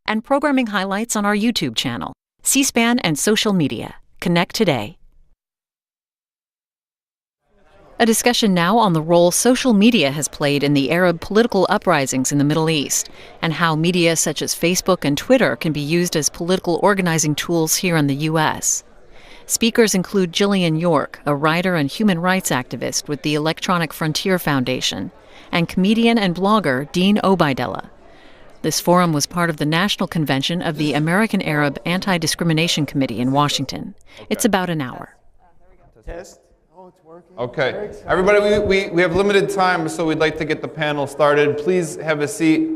and programming highlights on our YouTube channel, C-SPAN and social media. Connect today. A discussion now on the role social media has played in the Arab political uprisings in the Middle East, and how media such as Facebook and Twitter can be used as political organizing tools here in the U.S. Speakers include Jillian York, a writer and human rights activist with the Electronic Frontier Foundation, and comedian and blogger Dean Obeidallah. This forum was part of the national convention of the American Arab Anti-Discrimination Committee in Washington. It's about an hour. Test. Oh, it's working. Okay. Everybody, we have limited time, so we'd like to get the panel started. Please have a seat.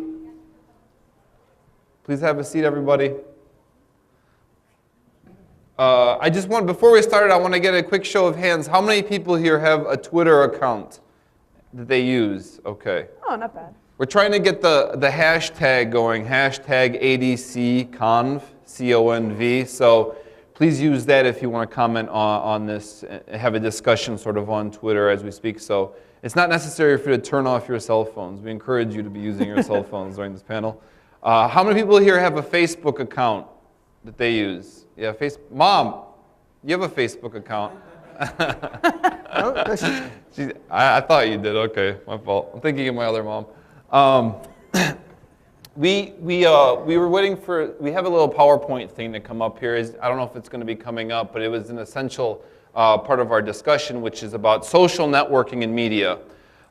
Please have a seat, everybody. Before we start, I want to get a quick show of hands. How many people here have a Twitter account that they use? Okay. Oh, not bad. We're trying to get the hashtag going, hashtag ADCConv, C-O-N-V. So please use that if you want to comment on this, have a discussion sort of on Twitter as we speak. So it's not necessary for you to turn off your cell phones. We encourage you to be using your cell phones during this panel. How many people here have a Facebook account that they use? Yeah, Mom, you have a Facebook account. I thought you did. Okay, my fault. I'm thinking of my other mom. We were waiting for. We have a little PowerPoint thing to come up here. I don't know if it's going to be coming up, but it was an essential part of our discussion, which is about social networking in media.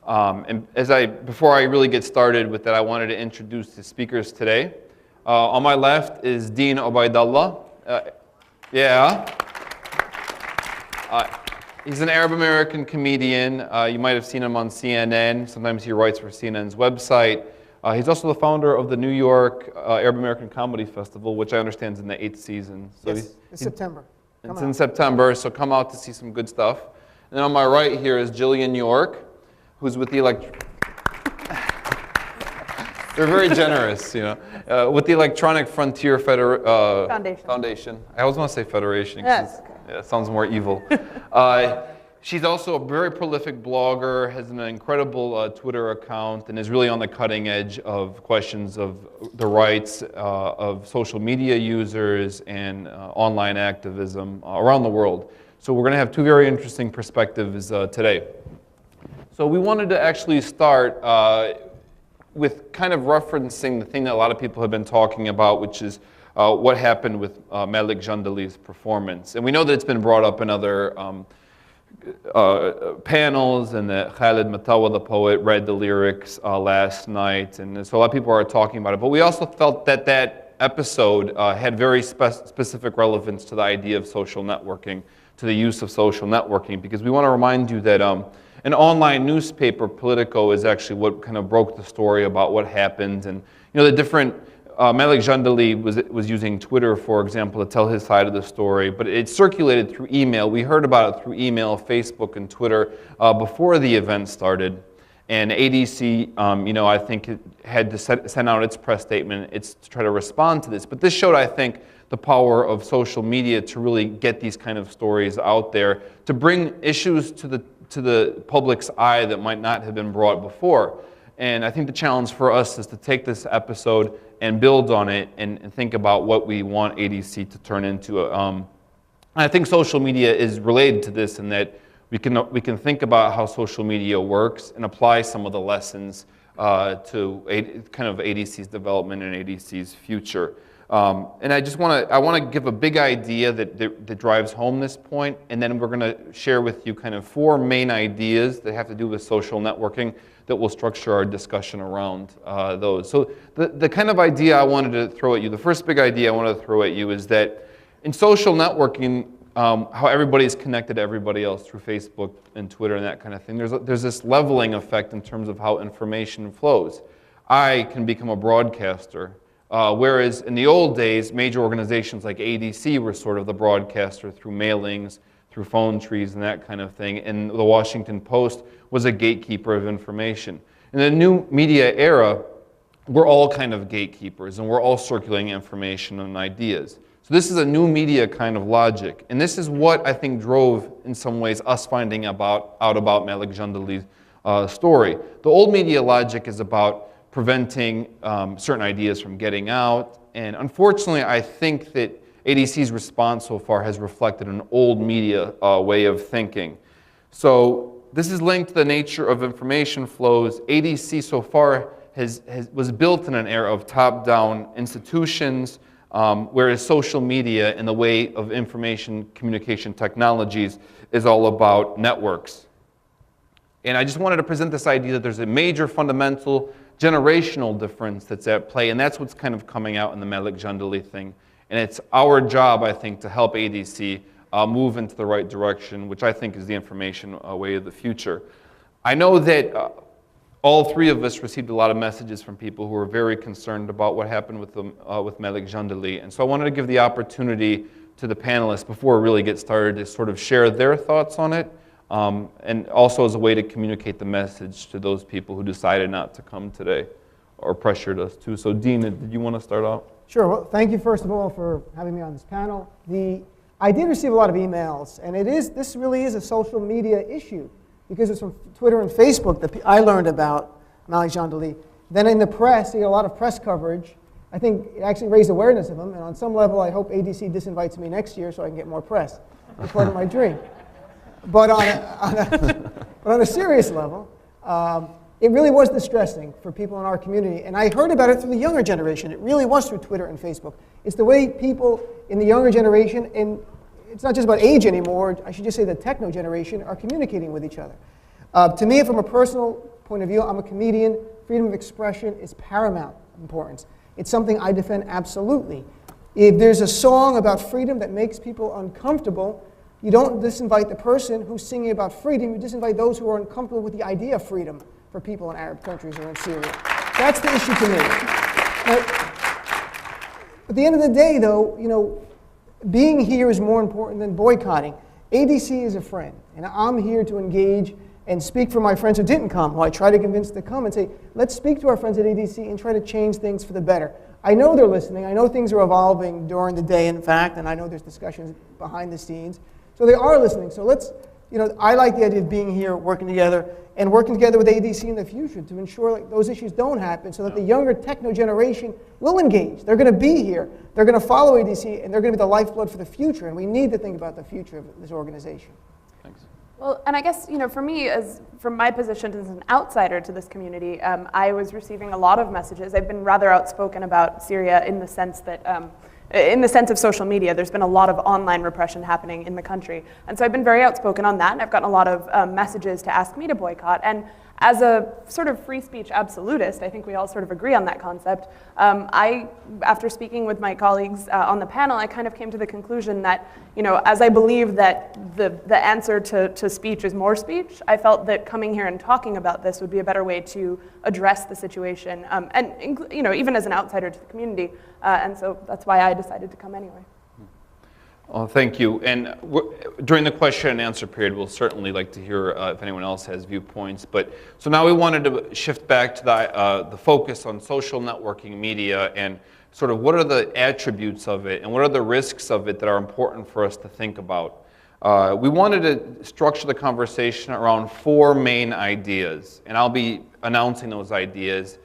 And before I really get started with that, I wanted to introduce the speakers today. On my left is Dean Obeidallah. He's an Arab American comedian. You might have seen him on CNN. Sometimes he writes for CNN's website. He's also the founder of the New York Arab American Comedy Festival, which I understand is in the 8th season. So yes, in September. It's in September, so come out to see some good stuff. And then on my right here is Jillian York, who's with the They're very generous, you know. With the Electronic Frontier Foundation. I always want to say Federation. Yes. Yeah, it sounds more evil. She's also a very prolific blogger, has an incredible Twitter account, and is really on the cutting edge of questions of the rights of social media users and online activism around the world. So we're going to have two very interesting perspectives today. So we wanted to actually start with kind of referencing the thing that a lot of people have been talking about, which is what happened with Malik Jandali's performance. And we know that it's been brought up in other panels, and that Khalid Matawa, the poet, read the lyrics last night. And so a lot of people are talking about it. But we also felt that that episode had very specific relevance to the idea of social networking, to the use of social networking, because we want to remind you that an online newspaper, Politico, is actually what kind of broke the story about what happened. And you know, the different, Malik Jandali was using Twitter, for example, to tell his side of the story, but it circulated through email. We heard about it through email, Facebook, and Twitter before the event started. And ADC, you know, I think it had to send out its press statement to try to respond to this. But this showed, I think, the power of social media to really get these kind of stories out there, to bring issues to the public's eye that might not have been brought before. And I think the challenge for us is to take this episode and build on it and think about what we want ADC to turn into. I think social media is related to this in that we can think about how social media works and apply some of the lessons to kind of ADC's development and ADC's future. And I want to give a big idea that drives home this point, and then we're going to share with you kind of four main ideas that have to do with social networking that will structure our discussion around those. So the kind of idea I wanted to throw at you, the first big idea I wanted to throw at you is that in social networking, how everybody's connected to everybody else through Facebook and Twitter and that kind of thing, there's this leveling effect in terms of how information flows. I can become a broadcaster. Whereas in the old days, major organizations like ADC were sort of the broadcaster through mailings, through phone trees and that kind of thing, and the Washington Post was a gatekeeper of information. In the new media era, we're all kind of gatekeepers, and we're all circulating information and ideas. So this is a new media kind of logic, and this is what I think drove, in some ways, us finding out about Malik Jandali's story. The old media logic is about preventing certain ideas from getting out, And unfortunately, I think that ADC's response so far has reflected an old media way of thinking. So this is linked to the nature of information flows. ADC so far was built in an era of top-down institutions, whereas social media and the way of information communication technologies is all about networks. And I just wanted to present this idea that there's a major fundamental generational difference that's at play, and that's what's kind of coming out in the Malik Jandali thing. And it's our job, I think, to help ADC move into the right direction, which I think is the information way of the future. I know that all three of us received a lot of messages from people who were very concerned about what happened with Malik Jandali. And so I wanted to give the opportunity to the panelists before we really get started to sort of share their thoughts on it, and also as a way to communicate the message to those people who decided not to come today or pressured us to. So Dean, did you want to start out? Sure. Well, thank you, first of all, for having me on this panel. I did receive a lot of emails, and this really is a social media issue, because it's from Twitter and Facebook that I learned about Malik Jandali. Then in the press, you get a lot of press coverage. I think it actually raised awareness of him, and on some level, I hope ADC disinvites me next year so I can get more press. It's part of my dream. But on a serious level, it really was distressing for people in our community. And I heard about it through the younger generation. It really was through Twitter and Facebook. It's the way people in the younger generation, and it's not just about age anymore, I should just say the techno generation, are communicating with each other. To me, from a personal point of view, I'm a comedian. Freedom of expression is paramount importance. It's something I defend absolutely. If there's a song about freedom that makes people uncomfortable, you don't disinvite the person who's singing about freedom, you disinvite those who are uncomfortable with the idea of freedom for people in Arab countries or in Syria. That's the issue to me. At the end of the day, though, being here is more important than boycotting. ADC is a friend, and I'm here to engage and speak for my friends who didn't come, who I try to convince to come and say, let's speak to our friends at ADC and try to change things for the better. I know they're listening. I know things are evolving during the day, in fact, and I know there's discussions behind the scenes. So they are listening. So let's, I like the idea of being here, working together with ADC in the future to ensure those issues don't happen, so that the younger techno generation will engage. They're going to be here. They're going to follow ADC, and they're going to be the lifeblood for the future. And we need to think about the future of this organization. Thanks. Well, and I guess, for me, from my position as an outsider to this community, I was receiving a lot of messages. I've been rather outspoken about Syria in the sense that of social media. There's been a lot of online repression happening in the country. And so I've been very outspoken on that, and I've gotten a lot of messages to ask me to boycott. And as a sort of free speech absolutist, I think we all sort of agree on that concept. After speaking with my colleagues on the panel, I kind of came to the conclusion that, as I believe that the answer to speech is more speech, I felt that coming here and talking about this would be a better way to address the situation, and even as an outsider to the community. And so that's why I decided to come anyway. Well, thank you. And during the question and answer period, we'll certainly like to hear if anyone else has viewpoints. But so now we wanted to shift back to the focus on social networking media and sort of what are the attributes of it and what are the risks of it that are important for us to think about. We wanted to structure the conversation around 4 main ideas, and I'll be announcing those ideas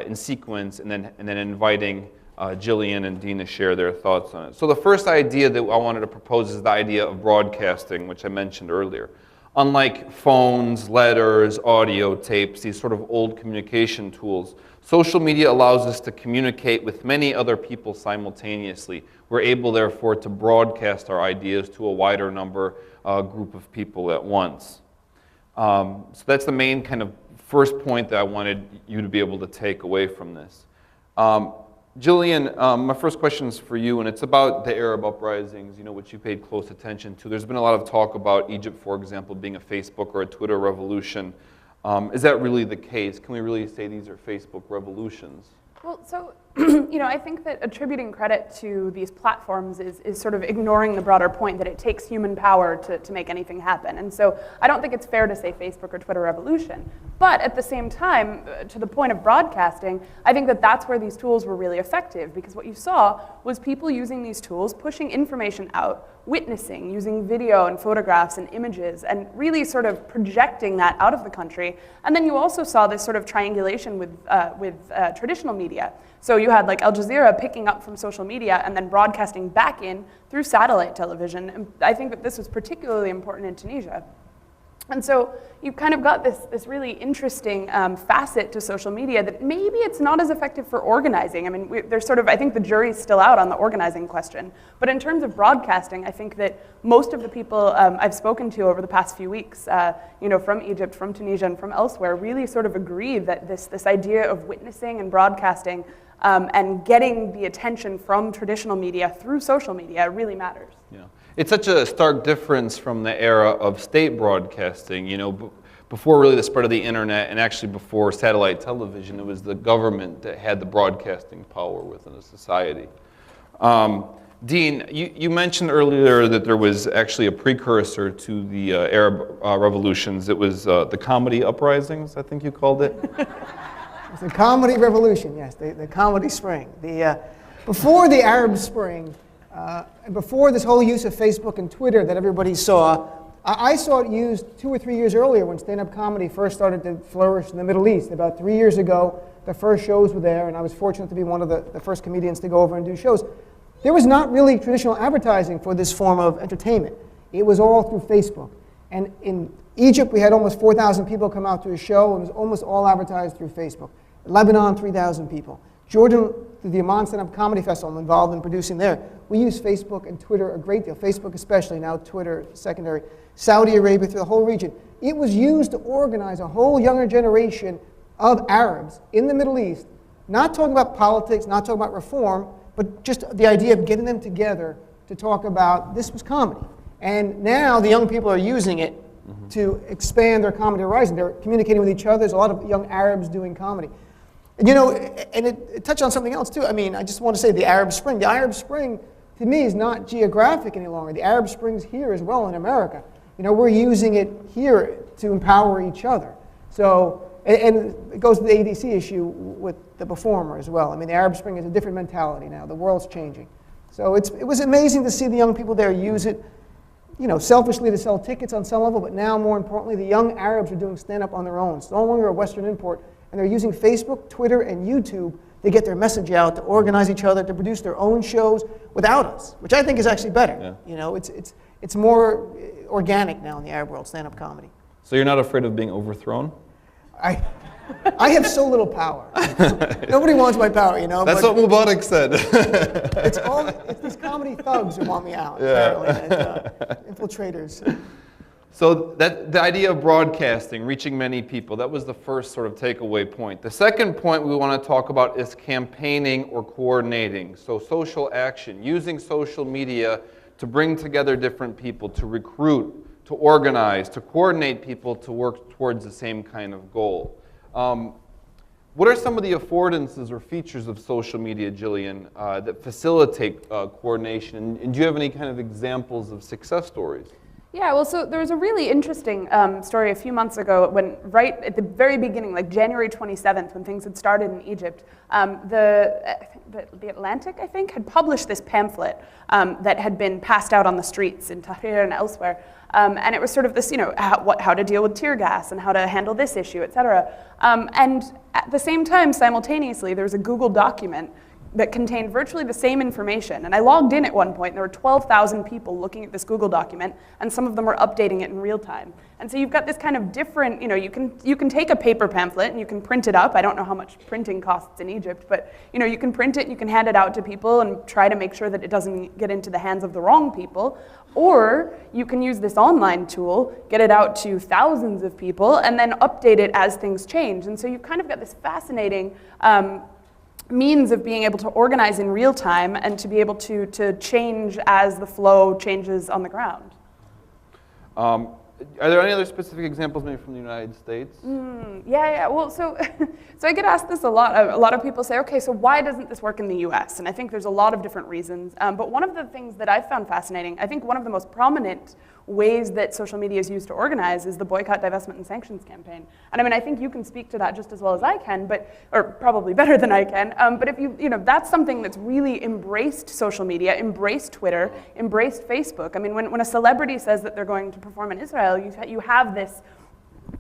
in sequence and then inviting Jillian and Dean to share their thoughts on it. So the first idea that I wanted to propose is the idea of broadcasting, which I mentioned earlier. Unlike phones, letters, audio tapes, these sort of old communication tools, social media allows us to communicate with many other people simultaneously. We're able, therefore, to broadcast our ideas to a wider group of people at once. So that's the main kind of first point that I wanted you to be able to take away from this. Jillian, my first question is for you, and it's about the Arab uprisings, which you paid close attention to. There's been a lot of talk about Egypt, for example, being a Facebook or a Twitter revolution. Is that really the case? Can we really say these are Facebook revolutions? Well, so, I think that attributing credit to these platforms is sort of ignoring the broader point that it takes human power to make anything happen. And so I don't think it's fair to say Facebook or Twitter revolution. But at the same time, to the point of broadcasting, I think that that's where these tools were really effective, because what you saw was people using these tools, pushing information out, witnessing, using video and photographs and images, and really sort of projecting that out of the country. And then you also saw this sort of triangulation with traditional media. So you had like Al Jazeera picking up from social media and then broadcasting back in through satellite television. And I think that this was particularly important in Tunisia. And so you've kind of got this really interesting facet to social media that maybe it's not as effective for organizing. I mean, there's sort of, I think the jury's still out on the organizing question. But in terms of broadcasting, I think that most of the people I've spoken to over the past few weeks, from Egypt, from Tunisia, and from elsewhere, really sort of agree that this idea of witnessing and broadcasting and getting the attention from traditional media through social media really matters. Yeah. It's such a stark difference from the era of state broadcasting. Before really the spread of the internet, and actually before satellite television, it was the government that had the broadcasting power within a society. Dean, you mentioned earlier that there was actually a precursor to the Arab revolutions. It was the comedy uprisings, I think you called it. It's the comedy revolution, yes, the comedy spring. Before the Arab Spring, and before this whole use of Facebook and Twitter that everybody saw, I saw it used 2 or 3 years earlier when stand-up comedy first started to flourish in the Middle East. About 3 years ago, the first shows were there, and I was fortunate to be one of the first comedians to go over and do shows. There was not really traditional advertising for this form of entertainment. It was all through Facebook. And in Egypt, we had almost 4,000 people come out to a show, and it was almost all advertised through Facebook. Lebanon, 3,000 people. Jordan, through the Youmans Stand-Up Comedy Festival, I'm involved in producing there. We use Facebook and Twitter a great deal. Facebook especially, now Twitter secondary. Saudi Arabia, through the whole region. It was used to organize a whole younger generation of Arabs in the Middle East, not talking about politics, not talking about reform, but just the idea of getting them together to talk about this was comedy. And now the young people are using it to expand their comedy horizon. They're communicating with each other. There's a lot of young Arabs doing comedy. And it touched on something else too. I mean, I just want to say the Arab Spring. The Arab Spring, to me, is not geographic any longer. The Arab Spring's here as well in America. We're using it here to empower each other. So, and it goes to the AAADC issue with the performer as well. I mean, the Arab Spring is a different mentality now. The world's changing. So it was amazing to see the young people there use it, selfishly to sell tickets on some level, but now more importantly, the young Arabs are doing stand-up on their own. It's no longer a Western import. And they're using Facebook, Twitter, and YouTube to get their message out, to organize each other, to produce their own shows without us, which I think is actually better. Yeah. It's more organic now in the Arab world, stand-up comedy. So you're not afraid of being overthrown? I have so little power. Nobody wants my power, That's what Mubarak said. It's these comedy thugs who want me out, apparently, infiltrators. So the idea of broadcasting, reaching many people, that was the first sort of takeaway point. The second point we want to talk about is campaigning or coordinating. So social action, using social media to bring together different people, to recruit, to organize, to coordinate people to work towards the same kind of goal. What are some of the affordances or features of social media, Jillian, that facilitate coordination? And do you have any kind of examples of success stories? Yeah, well, so there was a really interesting story a few months ago when, right at the very beginning, like January 27th, when things had started in Egypt, the Atlantic, I think, had published this pamphlet that had been passed out on the streets in Tahrir and elsewhere. And it was sort of this, how to deal with tear gas and how to handle this issue, et cetera. And at the same time, simultaneously, there was a Google document that contained virtually the same information. And I logged in at one point, and there were 12,000 people looking at this Google document, and some of them were updating it in real time. And so you've got this kind of different, you can take a paper pamphlet and you can print it up. I don't know how much printing costs in Egypt, but you can print it and you can hand it out to people and try to make sure that it doesn't get into the hands of the wrong people. Or you can use this online tool, get it out to thousands of people, and then update it as things change. And so you've kind of got this fascinating means of being able to organize in real time and to be able to change as the flow changes on the ground. Are there any other specific examples maybe from the United States? Yeah. Well, so I get asked this a lot. A lot of people say, okay, so why doesn't this work in the US? And I think there's a lot of different reasons. But one of the things that I've found fascinating, I think one of the most prominent ways that social media is used to organize is the boycott, divestment, and sanctions campaign. And I mean, I think you can speak to that just as well as I can, or probably better than I can. But if that's something that's really embraced social media, embraced Twitter, embraced Facebook. I mean, when a celebrity says that they're going to perform in Israel, you have this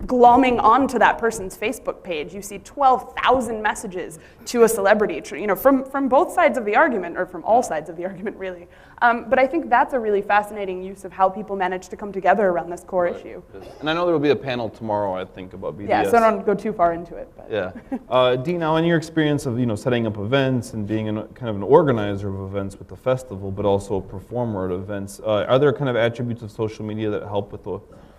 glomming onto that person's Facebook page. You see 12,000 messages to a celebrity, from both sides of the argument, or from all sides of the argument, really. But I think that's a really fascinating use of how people manage to come together around this core issue. And I know there will be a panel tomorrow, I think, about BDS. Yeah, so I don't go too far into it. But. Yeah. Dean, now in your experience of setting up events and being kind of an organizer of events with the festival, but also a performer at events, are there kind of attributes of social media that help with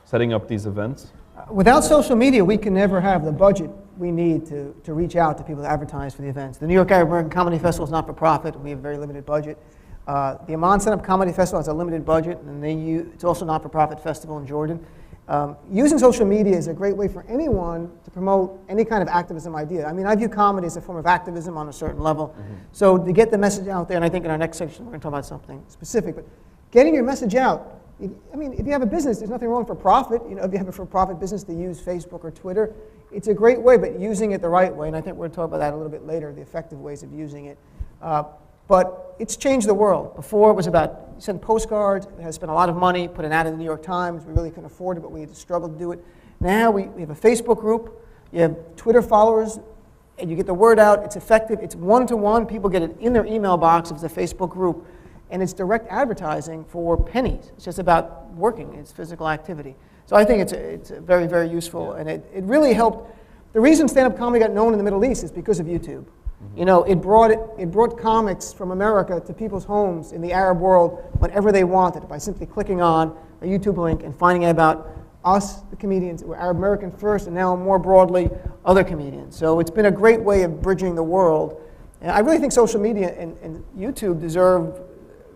setting up these events? Without social media, we can never have the budget we need to reach out to people to advertise for the events. The New York Arab American Comedy Festival is not for profit. We have a very limited budget. The Amman Stand-Up Comedy Festival has a limited budget, and it's also a not-for-profit festival in Jordan. Using social media is a great way for anyone to promote any kind of activism idea. I mean, I view comedy as a form of activism on a certain level. So to get the message out there, and I think in our next section we're going to talk about something specific, but getting your message out. I mean, if you have a business, there's nothing wrong for profit. If you have a for-profit business to use Facebook or Twitter, it's a great way, but using it the right way, and I think we're going to talk about that a little bit later, the effective ways of using it. But it's changed the world. Before it was about send postcards, it has spent a lot of money, put an ad in the New York Times, we really couldn't afford it, but we had to struggle to do it. Now we have a Facebook group, you have Twitter followers, and you get the word out, it's effective, it's one-to-one, people get it in their email box if it's a Facebook group. And it's direct advertising for pennies. It's just about working. It's physical activity. So I think it's very, very useful. And it really helped. The reason stand-up comedy got known in the Middle East is because of YouTube. It brought comics from America to people's homes in the Arab world whenever they wanted by simply clicking on a YouTube link and finding out about us, the comedians, who were Arab American first, and now more broadly, other comedians. So it's been a great way of bridging the world. And I really think social media and YouTube deserve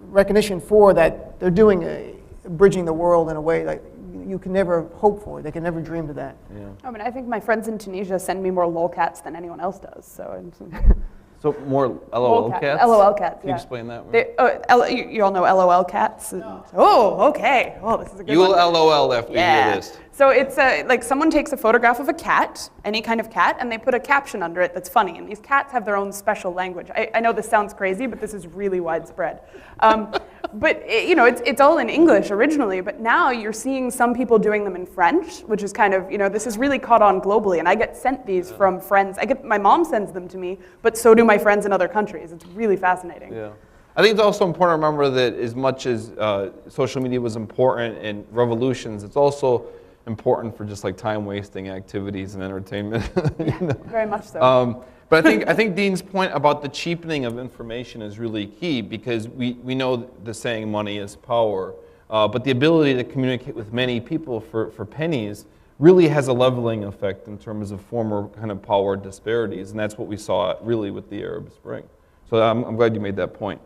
recognition for that. They're doing bridging the world in a way that you can never hope for. They can never dream of that. Yeah. I mean, I think my friends in Tunisia send me more lolcats than anyone else does. So more LOL cats? LOL cats, Can you explain that? You all know LOL cats? No. Oh, okay. Oh, this is a good one. one. You will LOL after you hear this. So it's like someone takes a photograph of a cat, any kind of cat, and they put a caption under it that's funny. And these cats have their own special language. I know this sounds crazy, but this is really widespread. But it's all in English originally, but now you're seeing some people doing them in French, which is kind of, this is really caught on globally. And I get sent these from friends. My mom sends them to me, but so do my friends in other countries. It's really fascinating. Yeah. I think it's also important to remember that as much as social media was important in revolutions, it's also important for just like time-wasting activities and entertainment. Very much so. But I think Dean's point about the cheapening of information is really key, because we know the saying money is power, but the ability to communicate with many people for pennies really has a leveling effect in terms of former kind of power disparities, and that's what we saw really with the Arab Spring. So I'm glad you made that point.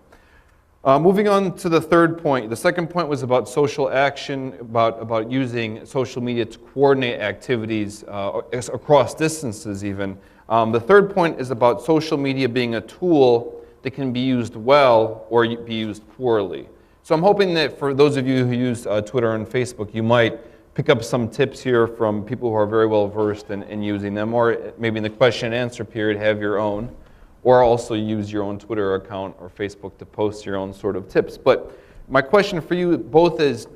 Moving on to the third point. The second point was about social action, about using social media to coordinate activities across distances even. The third point is about social media being a tool that can be used well or be used poorly. So I'm hoping that for those of you who use Twitter and Facebook, you might pick up some tips here from people who are very well versed in using them, or maybe in the question and answer period have your own, or also use your own Twitter account or Facebook to post your own sort of tips. But my question for you, both as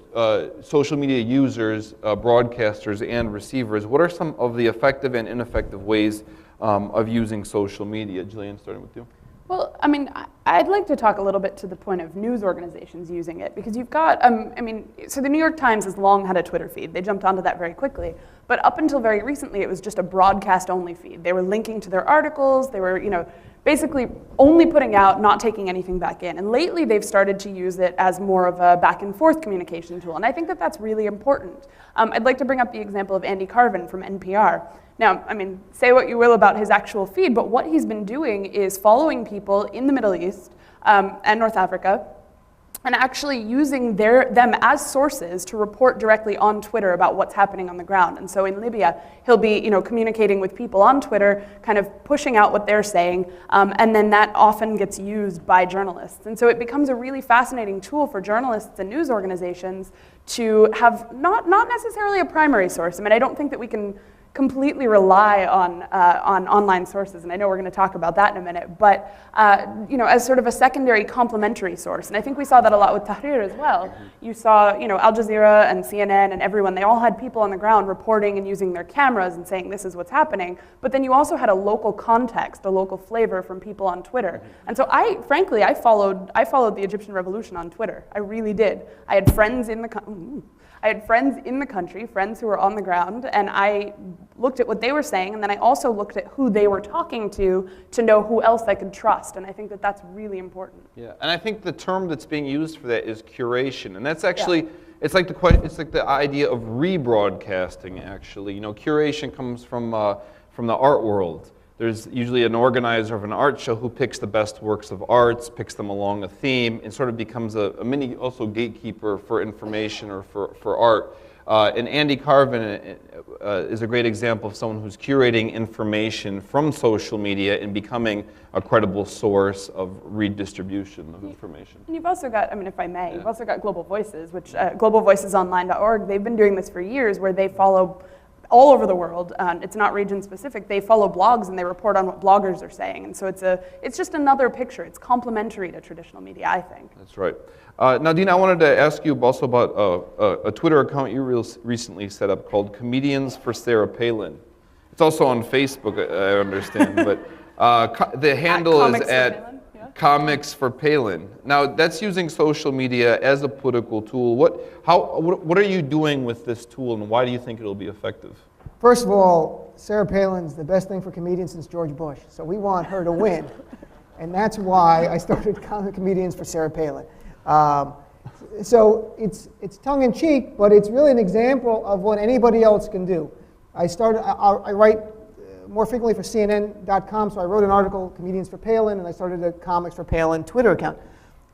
social media users, broadcasters, and receivers, what are some of the effective and ineffective ways of using social media? Jillian, starting with you. Well, I mean, I'd like to talk a little bit to the point of news organizations using it, because you've got, so the New York Times has long had a Twitter feed. They jumped onto that very quickly. But up until very recently, it was just a broadcast-only feed. They were linking to their articles. They were, basically only putting out, not taking anything back in. And lately, they've started to use it as more of a back-and-forth communication tool. And I think that that's really important. I'd like to bring up the example of Andy Carvin from NPR. Now, say what you will about his actual feed, but what he's been doing is following people in the Middle East and North Africa, and actually using them as sources to report directly on Twitter about what's happening on the ground. And so in Libya, he'll be communicating with people on Twitter, kind of pushing out what they're saying, and then that often gets used by journalists. And so it becomes a really fascinating tool for journalists and news organizations to have not necessarily a primary source. I don't think that we can completely rely on online sources, and I know we're going to talk about that in a minute, but as sort of a secondary complementary source. And I think we saw that a lot with Tahrir as well. You saw, Al Jazeera and CNN and everyone, they all had people on the ground reporting and using their cameras and saying this is what's happening, but then you also had a local context, a local flavor from people on Twitter. And so I followed the Egyptian revolution on Twitter. I really did. I had friends in the country, friends who were on the ground, and I looked at what they were saying, and then I also looked at who they were talking to know who else I could trust, and I think that that's really important. Yeah, and I think the term that's being used for that is curation, and that's actually, it's like the idea of rebroadcasting, actually. Curation comes from the art world. There's usually an organizer of an art show who picks the best works of arts, picks them along a theme, and sort of becomes a mini also gatekeeper for information or for art. And Andy Carvin is a great example of someone who's curating information from social media and becoming a credible source of redistribution of information. And you've also got, if I may, you've also got Global Voices, which globalvoicesonline.org, they've been doing this for years, where they follow all over the world. It's not region specific. They follow blogs and they report on what bloggers are saying. And so it's just another picture. It's complementary to traditional media, I think. That's right. Now, Dina, I wanted to ask you also about a Twitter account you recently set up called Comedians for Sarah Palin. It's also on Facebook, I understand, but the handle is at Comics for Palin. Now, that's using social media as a political tool. What are you doing with this tool, and why do you think it'll be effective? First of all, Sarah Palin's the best thing for comedians since George Bush, so we want her to win. And that's why I started Comedians for Sarah Palin. So it's tongue-in-cheek, but it's really an example of what anybody else can do. I write more frequently for CNN.com, so I wrote an article, Comedians for Palin, and I started a Comics for Palin Twitter account.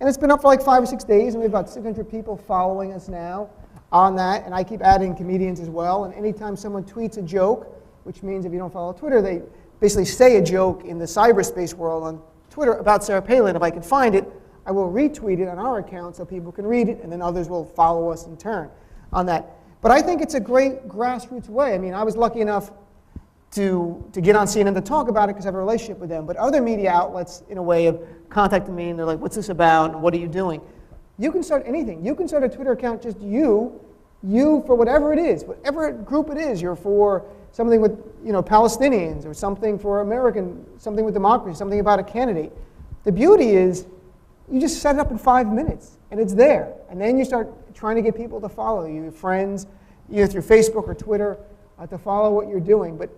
And it's been up for like 5 or 6 days, and we have about 600 people following us now on that, and I keep adding comedians as well. And anytime someone tweets a joke, which means if you don't follow Twitter, they basically say a joke in the cyberspace world on Twitter about Sarah Palin. If I can find it, I will retweet it on our account so people can read it, and then others will follow us in turn on that. But I think it's a great grassroots way. I was lucky enough to get on CNN to talk about it because I have a relationship with them. But other media outlets, in a way, have contacted me and they're like, what's this about and what are you doing? You can start anything. You can start a Twitter account, just you for whatever it is, whatever group it is. You're for something with Palestinians, or something for American, something with democracy, something about a candidate. The beauty is you just set it up in 5 minutes and it's there. And then you start trying to get people to follow you, your friends, either through Facebook or Twitter, to follow what you're doing. But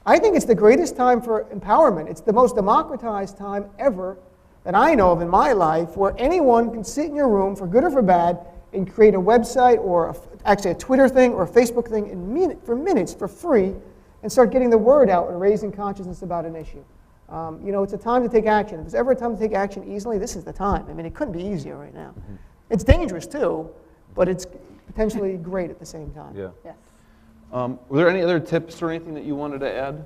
I think it's the greatest time for empowerment. It's the most democratized time ever that I know of in my life, where anyone can sit in your room, for good or for bad, and create a website or actually a Twitter thing or a Facebook thing for minutes for free, and start getting the word out and raising consciousness about an issue. It's a time to take action. If there's ever a time to take action easily, this is the time. It couldn't be easier right now. Mm-hmm. It's dangerous too, but it's potentially great at the same time. Yeah. Yes. Were there any other tips or anything that you wanted to add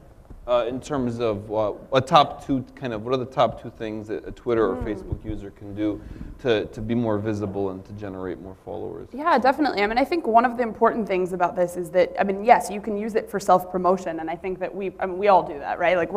in terms of what are the top two things that a Twitter or Facebook user can do to be more visible and to generate more followers? Yeah, definitely. I think one of the important things about this is that, yes, you can use it for self-promotion, and I think that we all do that, right? Like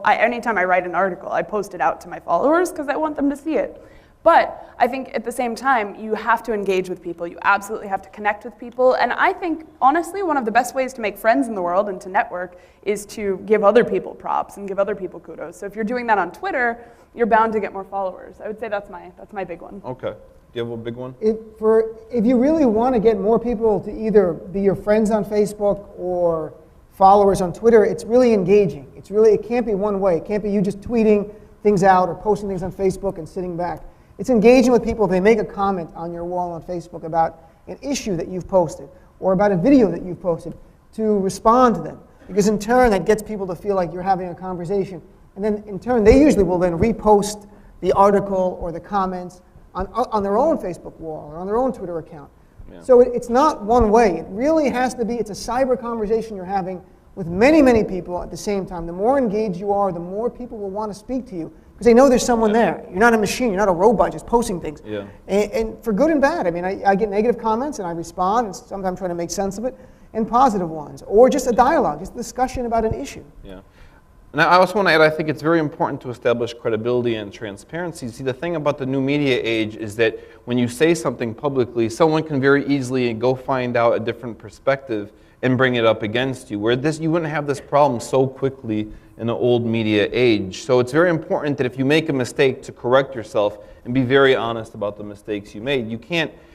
anytime I write an article, I post it out to my followers because I want them to see it. But I think at the same time, you have to engage with people. You absolutely have to connect with people. And I think, honestly, one of the best ways to make friends in the world and to network is to give other people props and give other people kudos. So if you're doing that on Twitter, you're bound to get more followers. I would say that's my big one. Okay. Do you have a big one? If you really want to get more people to either be your friends on Facebook or followers on Twitter, it's really engaging. It can't be one way. It can't be you just tweeting things out or posting things on Facebook and sitting back. It's engaging with people if they make a comment on your wall on Facebook about an issue that you've posted or about a video that you've posted, to respond to them. Because in turn, that gets people to feel like you're having a conversation. And then in turn, they usually will then repost the article or the comments on their own Facebook wall or on their own Twitter account. Yeah. So it's not one way. It really has to be, it's a cyber conversation you're having with many, many people at the same time. The more engaged you are, the more people will want to speak to you, because they know there's someone there. You're not a machine, you're not a robot just posting things. Yeah. And for good and bad. I get negative comments and I respond, and sometimes I'm trying to make sense of it. and positive ones, or just a dialogue, just a discussion about an issue. Yeah. And I also want to add, I think it's very important to establish credibility and transparency. See, the thing about the new media age is that when you say something publicly, someone can very easily go find out a different perspective and bring it up against you, where you wouldn't have this problem so quickly in the old media age. So it's very important that if you make a mistake, to correct yourself and be very honest about the mistakes you made.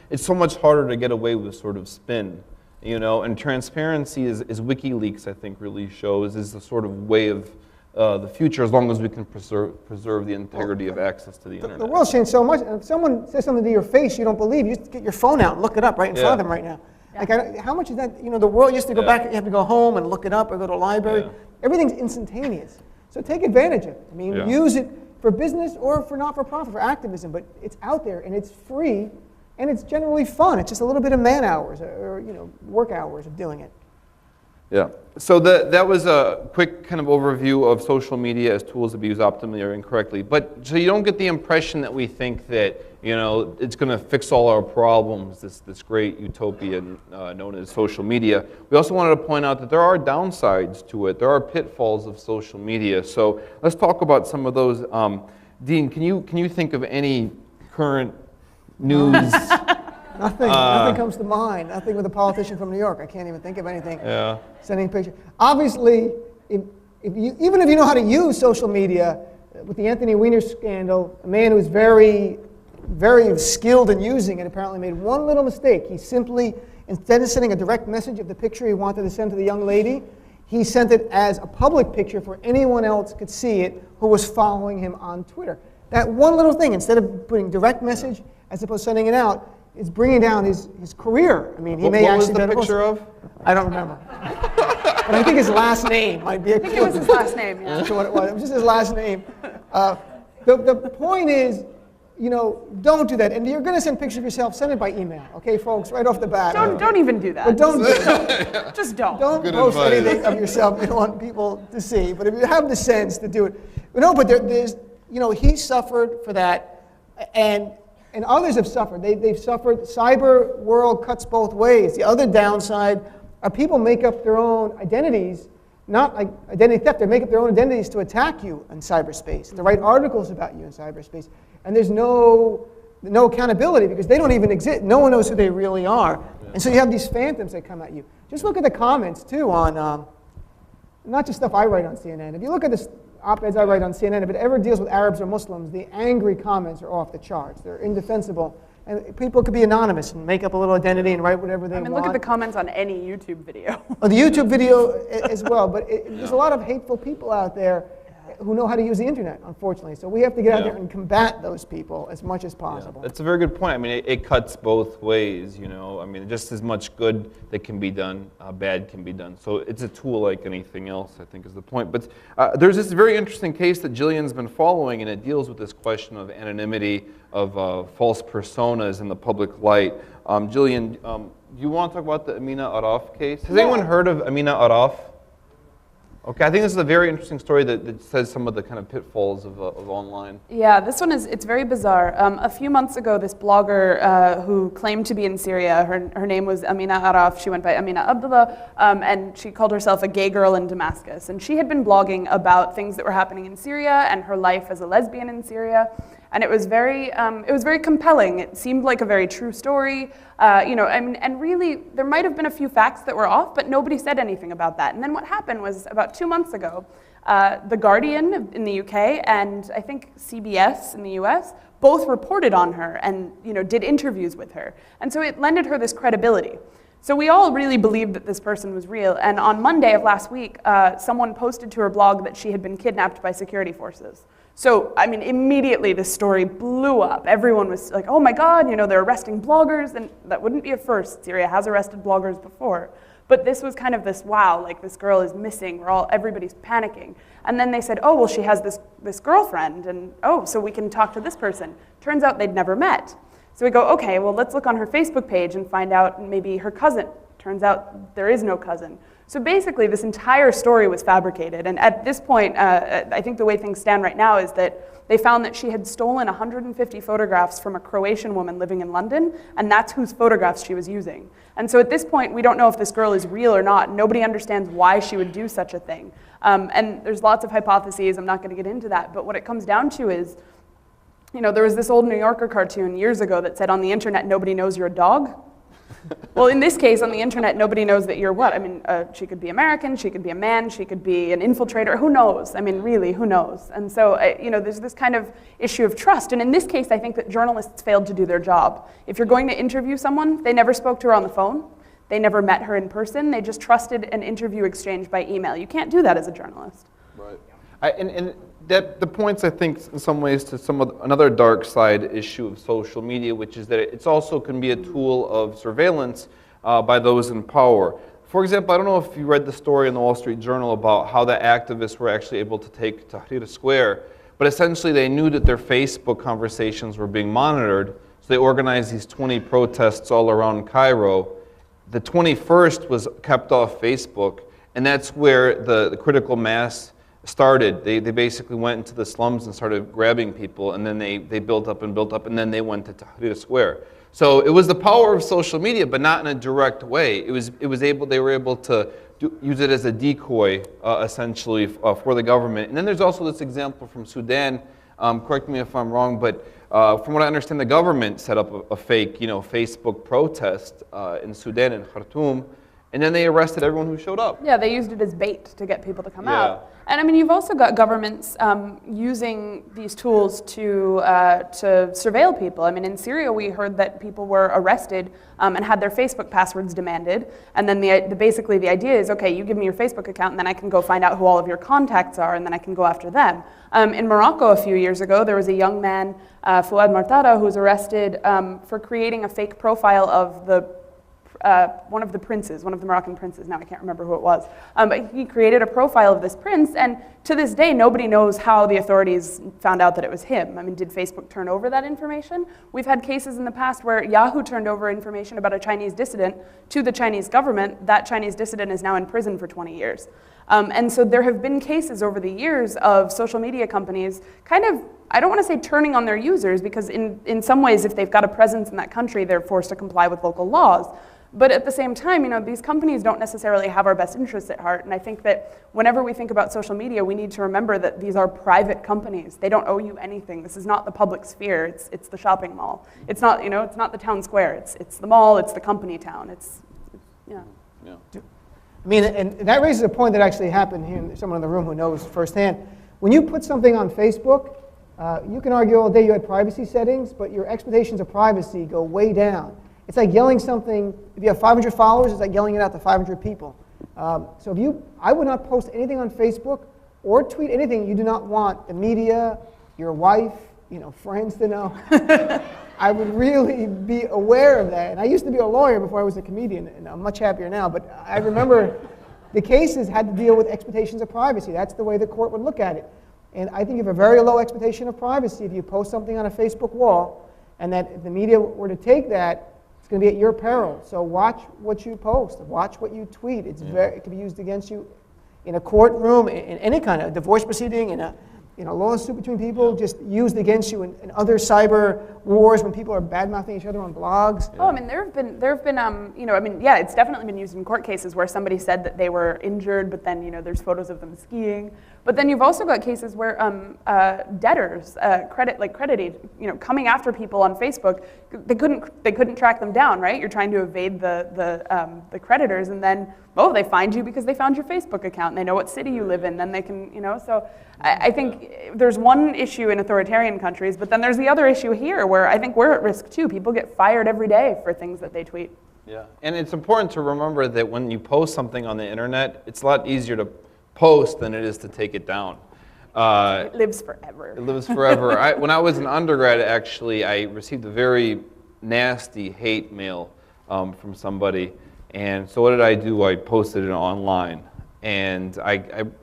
It's so much harder to get away with sort of spin. And transparency is WikiLeaks, I think, really shows, is the sort of way of the future, as long as we can preserve the integrity of access to the internet. The world's changed so much. If someone says something to your face you don't believe, you just get your phone out and look it up right in front of them right now. Yeah. Like, how much is that? The world used to go back, you have to go home and look it up or go to a library. Yeah. Everything's instantaneous. So take advantage of it. I mean, use it for business or for not-for-profit, for activism, but it's out there and it's free and it's generally fun. It's just a little bit of man hours or work hours of doing it. Yeah. So that was a quick kind of overview of social media as tools to be used optimally or incorrectly. But so you don't get the impression that we think that it's going to fix all our problems, this great utopia known as social media. We also wanted to point out that there are downsides to it. There are pitfalls of social media. So let's talk about some of those. Dean, can you think of any current news? Nothing comes to mind. Nothing with a politician from New York. I can't even think of anything. Yeah. Sending pictures. Obviously, even if you know how to use social media, with the Anthony Weiner scandal, a man who's very, very skilled in using it apparently made one little mistake. He simply, instead of sending a direct message of the picture he wanted to send to the young lady, he sent it as a public picture for anyone else could see it who was following him on Twitter. That one little thing, instead of putting direct message as opposed to sending it out, is bringing down his career. I mean, he may actually. What was the picture of? I don't remember. But I think his last name might be a clue. I think it was his last name, yeah. That's what it was. It was just his last name. The point is, don't do that. And you're going to send pictures of yourself, send it by email. Okay, folks, right off the bat. Don't even do that. But don't do it. Just don't. Don't post anything of yourself you don't want people to see. But if you have the sense to do it. But there's, he suffered for that. And others have suffered. They've suffered. Cyber world cuts both ways. The other downside are people make up their own identities, not like identity theft. They make up their own identities to attack you in cyberspace, to write articles about you in cyberspace. And there's no accountability because they don't even exist. No one knows who they really are. And so you have these phantoms that come at you. Just look at the comments, too, on not just stuff I write on CNN. If you look at the op-eds I write on CNN, if it ever deals with Arabs or Muslims, the angry comments are off the charts. They're indefensible. And people could be anonymous and make up a little identity and write whatever they want. Look at the comments on any YouTube video. Oh, the YouTube video as well. But there's a lot of hateful people out there who know how to use the internet, unfortunately. So we have to get out there and combat those people as much as possible. That's a very good point. It cuts both ways, just as much good that can be done, bad can be done. So it's a tool like anything else, I think is the point. But there's this very interesting case that Jillian's been following, and it deals with this question of anonymity, of false personas in the public light. Jillian, do you want to talk about the Amina Araf case? Has anyone heard of Amina Araf? Okay, I think this is a very interesting story that says some of the kind of pitfalls of online. Yeah, this one it's very bizarre. A few months ago, this blogger who claimed to be in Syria, her name was Amina Araf, she went by Amina Abdullah, and she called herself a gay girl in Damascus. And she had been blogging about things that were happening in Syria and her life as a lesbian in Syria. And it was very compelling. It seemed like a very true story, and really there might have been a few facts that were off, but nobody said anything about that. And then what happened was about 2 months ago, The Guardian in the UK and I think CBS in the US both reported on her and did interviews with her. And so it lended her this credibility. So we all really believed that this person was real. And on Monday of last week, someone posted to her blog that she had been kidnapped by security forces. So, immediately this story blew up. Everyone was like, oh my God, they're arresting bloggers. And that wouldn't be a first. Syria has arrested bloggers before. But this was kind of this, wow, like this girl is missing. Everybody's panicking. And then they said, oh, well, she has this girlfriend. And oh, so we can talk to this person. Turns out they'd never met. So we go, okay, well, let's look on her Facebook page and find out maybe her cousin. Turns out there is no cousin. So basically, this entire story was fabricated. And at this point, I think the way things stand right now is that they found that she had stolen 150 photographs from a Croatian woman living in London, and that's whose photographs she was using. And so at this point, we don't know if this girl is real or not. Nobody understands why she would do such a thing. And there's lots of hypotheses. I'm not going to get into that. But what it comes down to is, there was this old New Yorker cartoon years ago that said, on the internet, nobody knows you're a dog. Well, in this case, on the internet, nobody knows that you're what? I mean, she could be American, she could be a man, she could be an infiltrator. Who knows? I mean, really, who knows? And so, there's this kind of issue of trust. And in this case, I think that journalists failed to do their job. If you're going to interview someone, they never spoke to her on the phone. They never met her in person. They just trusted an interview exchange by email. You can't do that as a journalist. Right. And that the points, I think, in some ways to another dark side issue of social media, which is that it's also can be a tool of surveillance by those in power. For example, I don't know if you read the story in the Wall Street Journal about how the activists were actually able to take Tahrir Square, but essentially they knew that their Facebook conversations were being monitored, so they organized these 20 protests all around Cairo. The 21st was kept off Facebook, and that's where the critical mass started. They basically went into the slums and started grabbing people, and then they built up, and then they went to Tahrir Square. So it was the power of social media, but not in a direct way. They were able to use it as a decoy, essentially, for the government. And then there's also this example from Sudan. Correct me if I'm wrong, but from what I understand, the government set up a fake, Facebook protest in Sudan, in Khartoum, and then they arrested everyone who showed up. Yeah, they used it as bait to get people to come out. And I mean, you've also got governments using these tools to surveil people. I mean, in Syria, we heard that people were arrested and had their Facebook passwords demanded. And then basically the idea is, okay, you give me your Facebook account, and then I can go find out who all of your contacts are, and then I can go after them. In Morocco a few years ago, there was a young man, Fouad Martara, who was arrested for creating a fake profile of one of the Moroccan princes. Now I can't remember who it was. But he created a profile of this prince, and to this day, nobody knows how the authorities found out that it was him. I mean, did Facebook turn over that information? We've had cases in the past where Yahoo turned over information about a Chinese dissident to the Chinese government. That Chinese dissident is now in prison for 20 years. And so there have been cases over the years of social media companies kind of, I don't want to say turning on their users, because in some ways, if they've got a presence in that country, they're forced to comply with local laws. But at the same time, these companies don't necessarily have our best interests at heart. And I think that whenever we think about social media, we need to remember that these are private companies. They don't owe you anything. This is not the public sphere. It's the shopping mall. It's not, it's not the town square. It's the mall. It's the company town. Yeah. I mean, and that raises a point that actually happened here. Someone in the room who knows firsthand. When you put something on Facebook, you can argue all day you had privacy settings, but your expectations of privacy go way down. It's like yelling something. If you have 500 followers, it's like yelling it out to 500 people. So I would not post anything on Facebook or tweet anything you do not want the media, your wife, friends to know. I would really be aware of that. And I used to be a lawyer before I was a comedian, and I'm much happier now. But I remember the cases had to deal with expectations of privacy. That's the way the court would look at it. And I think you have a very low expectation of privacy if you post something on a Facebook wall, and that if the media were to take that, it's going to be at your peril. So watch what you post. Watch what you tweet. It can be used against you in a courtroom, in any kind of divorce proceeding, in a lawsuit between people, just used against you in other cyber wars when people are bad-mouthing each other on blogs. Oh, I mean, there have been, it's definitely been used in court cases where somebody said that they were injured, but then, there's photos of them skiing. But then you've also got cases where debtors, credited, coming after people on Facebook, they couldn't track them down, right? You're trying to evade the creditors, and then, they find you because they found your Facebook account, and they know what city you live in, then they can, so I think there's one issue in authoritarian countries, but then there's the other issue here where I think we're at risk too. People get fired every day for things that they tweet. Yeah, and it's important to remember that when you post something on the internet, it's a lot easier to post than it is to take it down. It lives forever. It lives forever. When I was an undergrad, actually, I received a very nasty hate mail from somebody. And so what did I do? I posted it online. And I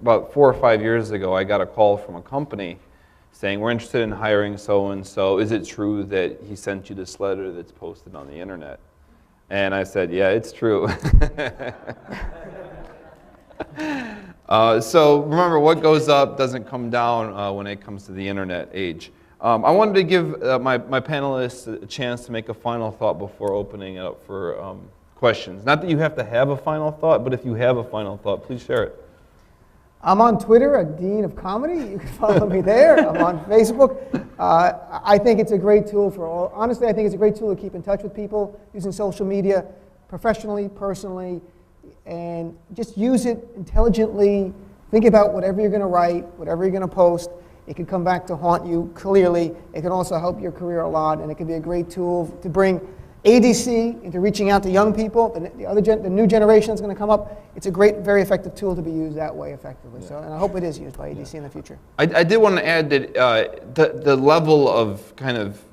about 4 or 5 years ago, I got a call from a company saying, we're interested in hiring so-and-so. Is it true that he sent you this letter that's posted on the internet? And I said, yeah, it's true. So remember, what goes up doesn't come down when it comes to the internet age. I wanted to give my panelists a chance to make a final thought before opening it up for questions. Not that you have to have a final thought, but if you have a final thought, please share it. I'm on Twitter at Dean of Comedy. You can follow me there. I'm on Facebook. I think it's a great tool for all. Honestly, I think it's a great tool to keep in touch with people using social media professionally, personally, and just use it intelligently. Think about whatever you're going to write, whatever you're going to post. It can come back to haunt you, clearly. It can also help your career a lot, and it can be a great tool to bring ADC into reaching out to young people. The new generation that's going to come up. It's a great, very effective tool to be used that way effectively. Yeah. So, and I hope it is used by ADC in the future. I did want to add that the level of kind of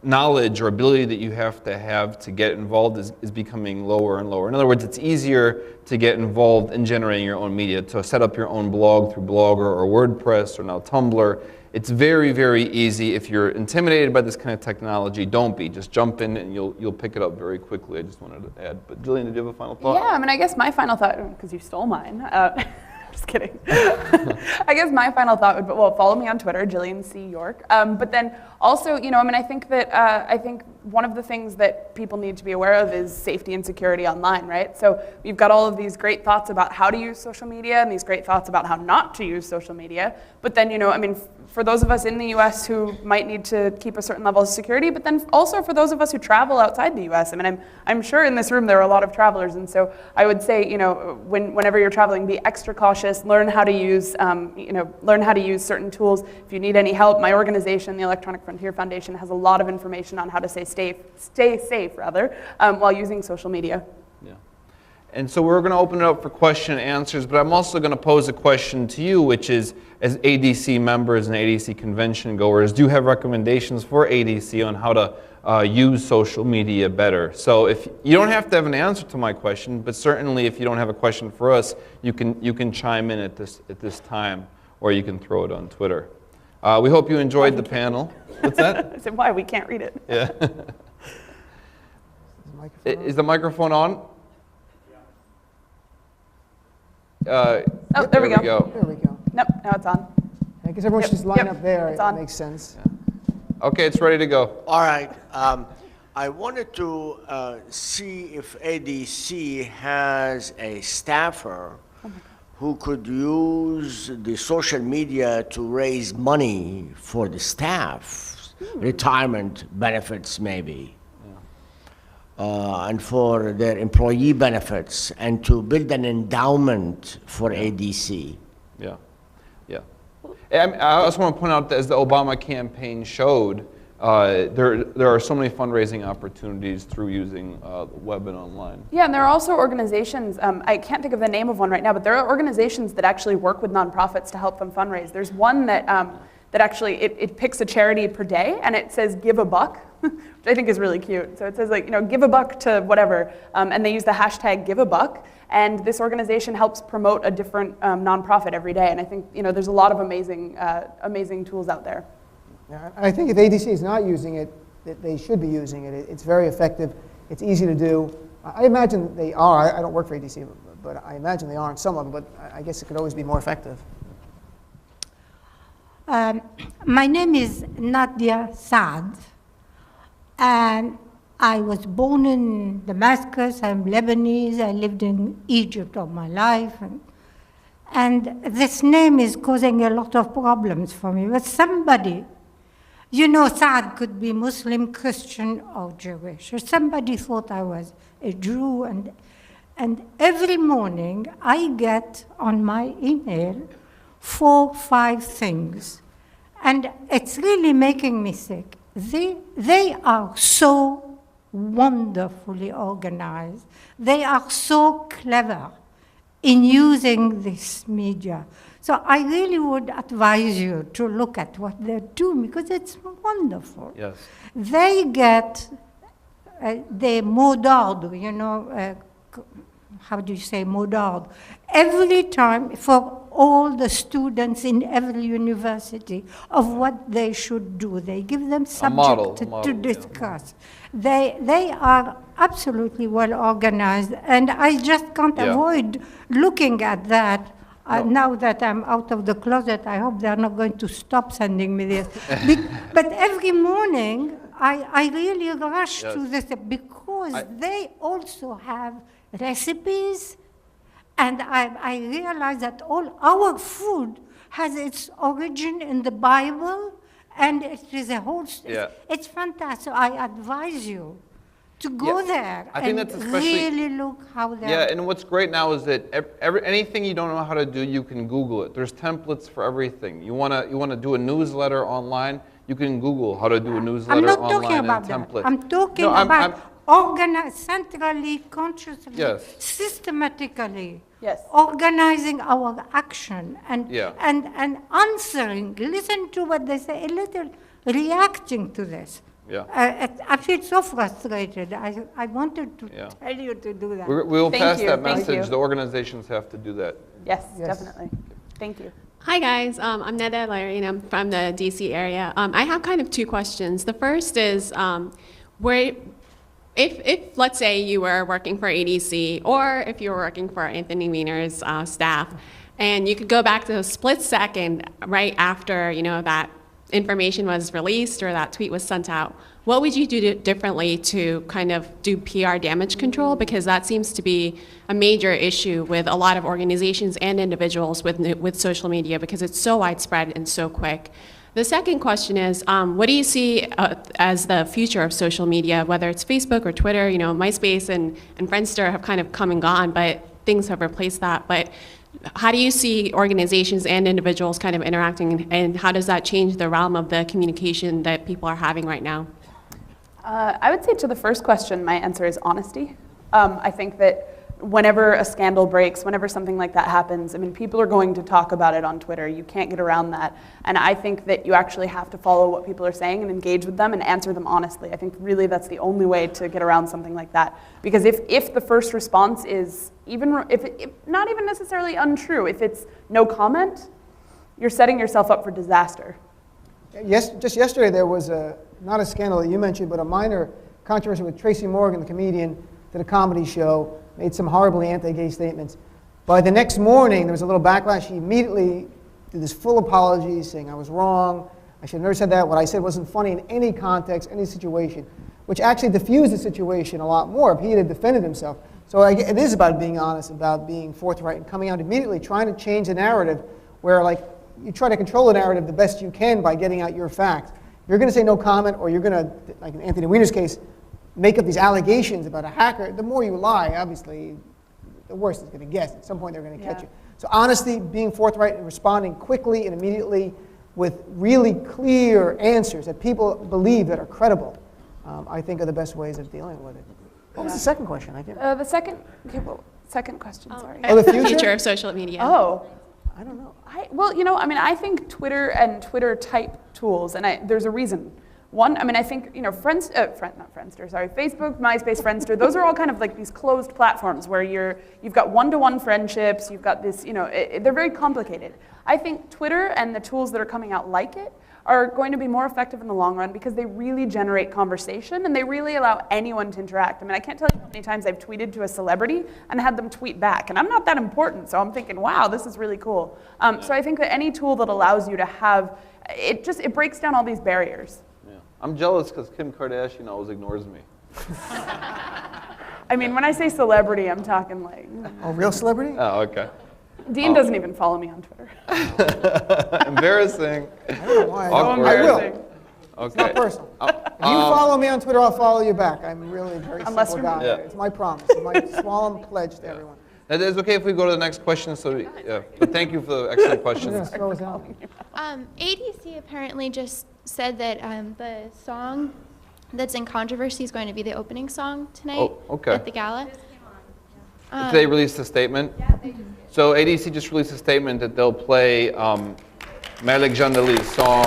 knowledge or ability that you have to get involved is becoming lower and lower. In other words, it's easier to get involved in generating your own media, to set up your own blog through Blogger or WordPress or now Tumblr. It's very, very easy. If you're intimidated by this kind of technology, don't be. Just jump in and you'll pick it up very quickly. I just wanted to add. But Jillian, did you have a final thought? Yeah, I mean, I guess my final thought, because you stole mine. Just kidding. I guess my final thought would be, well, follow me on Twitter, Jillian C. York. But then also, I mean, I think that one of the things that people need to be aware of is safety and security online, right? So we've got all of these great thoughts about how to use social media and these great thoughts about how not to use social media. But then, I mean, for those of us in the US who might need to keep a certain level of security, but then also for those of us who travel outside the US. I mean, I'm sure in this room there are a lot of travelers, and so I would say, whenever you're traveling, be extra cautious, learn how to use, learn how to use certain tools. If you need any help, my organization, the Electronic Frontier Foundation, has a lot of information on how to stay safe while using social media. Yeah. And so we're going to open it up for question and answers, but I'm also going to pose a question to you, which is, as ADC members and ADC convention goers, do you have recommendations for ADC on how to use social media better? So if you don't have to have an answer to my question, but certainly if you don't have a question for us, you can chime in at this time, or you can throw it on Twitter. We hope you enjoyed the panel. What's that? I said, why? We can't read it. Yeah. Is the microphone on? Oh, there we go. There we go. Nope, now it's on. I guess everyone should just line up there. It makes sense. Yeah. Okay, it's ready to go. All right. I wanted to see if ADC has a staffer who could use the social media to raise money for the staff, retirement benefits maybe, and for their employee benefits, and to build an endowment for ADC. Yeah, yeah. I also want to point out that as the Obama campaign showed, there are so many fundraising opportunities through using web and online. Yeah, and there are also organizations, I can't think of the name of one right now, but there are organizations that actually work with nonprofits to help them fundraise. There's one that actually, it picks a charity per day, and it says give a buck, which I think is really cute. So it says give a buck to whatever, and they use the hashtag give a buck, and this organization helps promote a different nonprofit every day, and I think there's a lot of amazing tools out there. Yeah, I think if ADC is not using it, that they should be using it. It's very effective. It's easy to do. I imagine they are. I don't work for ADC, but I imagine they are in some of them, but I guess it could always be more effective. My name is Nadia Saad, and I was born in Damascus. I'm Lebanese. I lived in Egypt all my life. And this name is causing a lot of problems for me. But somebody, Saad could be Muslim, Christian, or Jewish. Or somebody thought I was a Jew. And every morning I get on my email 4, 5 things. And it's really making me sick. They are so wonderfully organized. They are so clever in using this media. So I really would advise you to look at what they're doing, because it's wonderful. Yes. They get the mot d'ordre, how do you say, model. Every time for all the students in every university of what they should do. They give them subjects to discuss. They are absolutely well organized, and I just can't avoid looking at that. Now that I'm out of the closet, I hope they're not going to stop sending me this. But every morning, I really rush to this because they also have recipes, and I realize that all our food has its origin in the Bible, and it is a whole, it's fantastic. So I advise you to go there and really look how they're... Yeah, and what's great now is that anything you don't know how to do, you can Google it. There's templates for everything. You wanna do a newsletter online, you can Google how to do a newsletter online. I'm not talking about that. I'm talking about organized, centrally, consciously, systematically. Yes. Organizing our action and answering, listen to what they say, a little reacting to this. Yeah. I feel so frustrated. I wanted to tell you to do that. We'll pass that message. The organizations have to do that. Yes, definitely. Thank you. Hi guys, I'm Neda Larry and I'm from the DC area. I have kind of two questions. The first is, if let's say you were working for ADC or if you were working for Anthony Weiner's staff, and you could go back to a split second right after that information was released or that tweet was sent out, what would you do differently to kind of do PR damage control? Because that seems to be a major issue with a lot of organizations and individuals with social media because it's so widespread and so quick. The second question is, what do you see as the future of social media, whether it's Facebook or Twitter? MySpace and Friendster have kind of come and gone, but things have replaced that. But how do you see organizations and individuals kind of interacting, and how does that change the realm of the communication that people are having right now? I would say to the first question, my answer is honesty. I think that whenever a scandal breaks, whenever something like that happens, I mean, people are going to talk about it on Twitter. You can't get around that. And I think that you actually have to follow what people are saying and engage with them and answer them honestly. I think really that's the only way to get around something like that. Because if the first response is, if not even necessarily untrue, if it's no comment, you're setting yourself up for disaster. Yes, just yesterday there was not a scandal that you mentioned, but a minor controversy with Tracy Morgan, the comedian, did a comedy show, made some horribly anti-gay statements. By the next morning, there was a little backlash. He immediately did this full apology, saying I was wrong, I should have never said that, what I said wasn't funny in any context, any situation, which actually diffused the situation a lot more if he had defended himself. So it is about being honest, about being forthright and coming out immediately, trying to change the narrative where you try to control the narrative the best you can by getting out your facts. You're going to say no comment, or you're going to, like in Anthony Weiner's case, make up these allegations about a hacker. The more you lie, obviously, the worse it's going to get. At some point, they're going to catch you. So honesty, being forthright, and responding quickly and immediately with really clear answers that people believe that are credible, I think are the best ways of dealing with it. What was the second question? Second question, sorry. Oh, the future of social media. Oh. I don't know. I think Twitter and Twitter-type tools, and there's a reason. One, I think, Facebook, MySpace, Friendster, those are all kind of like these closed platforms where you've got one-to-one friendships, you've got this, they're very complicated. I think Twitter and the tools that are coming out like it are going to be more effective in the long run because they really generate conversation and they really allow anyone to interact. I can't tell you how many times I've tweeted to a celebrity and had them tweet back, and I'm not that important, so I'm thinking, wow, this is really cool. So I think that any tool that allows you to have, it breaks down all these barriers. I'm jealous because Kim Kardashian always ignores me. When I say celebrity, I'm talking like... Oh, real celebrity? Oh, okay. Dean doesn't even follow me on Twitter. Embarrassing. I don't know why. Awkward. I will. Okay. It's not personal. If you follow me on Twitter, I'll follow you back. I'm really a very simple guy. Yeah. It's my promise. It's my solemn pledge to everyone. It is okay if we go to the next question. But thank you for the excellent questions. ADC apparently just said that the song that's in controversy is going to be the opening song tonight at the gala. Did they release a statement? Yeah, they just did. So ADC just released a statement that they'll play Malik Jandali's song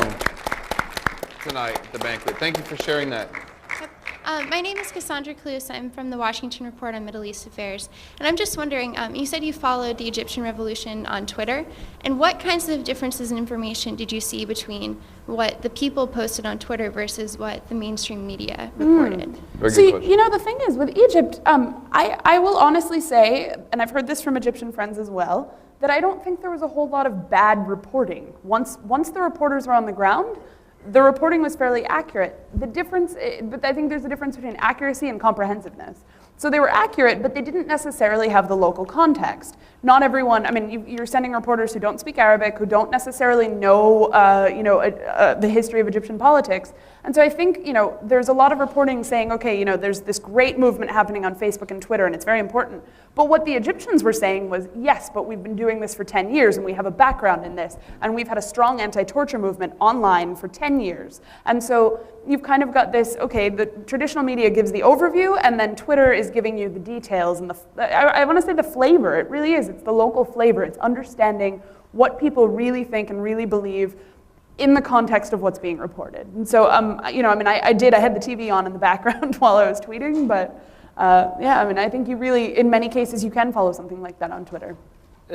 tonight at the banquet. Thank you for sharing that. My name is Cassandra Cluse. I'm from the Washington Report on Middle East Affairs. And I'm just wondering, you said you followed the Egyptian Revolution on Twitter. And what kinds of differences in information did you see between what the people posted on Twitter versus what the mainstream media reported? So, you know, the thing is, with Egypt, I will honestly say, and I've heard this from Egyptian friends as well, that I don't think there was a whole lot of bad reporting. Once the reporters were on the ground, the reporting was fairly accurate. The difference, but I think there's a difference between accuracy and comprehensiveness. So they were accurate, but they didn't necessarily have the local context. Not everyone, I mean, you're sending reporters who don't speak Arabic, who don't necessarily know, the history of Egyptian politics. And so I think, you know, there's a lot of reporting saying, okay, you know, there's this great movement happening on Facebook and Twitter, and it's very important. But what the Egyptians were saying was, yes, but we've been doing this for 10 years, and we have a background in this, and we've had a strong anti-torture movement online for 10 years. And so you've kind of got this, okay, the traditional media gives the overview, and then Twitter is giving you the details and I want to say the flavor. It really is. It's the local flavor. It's understanding what people really think and really believe in the context of what's being reported. And so, you know, I mean, I had the TV on in the background while I was tweeting, but yeah, I mean, I think you really, in many cases, you can follow something like that on Twitter.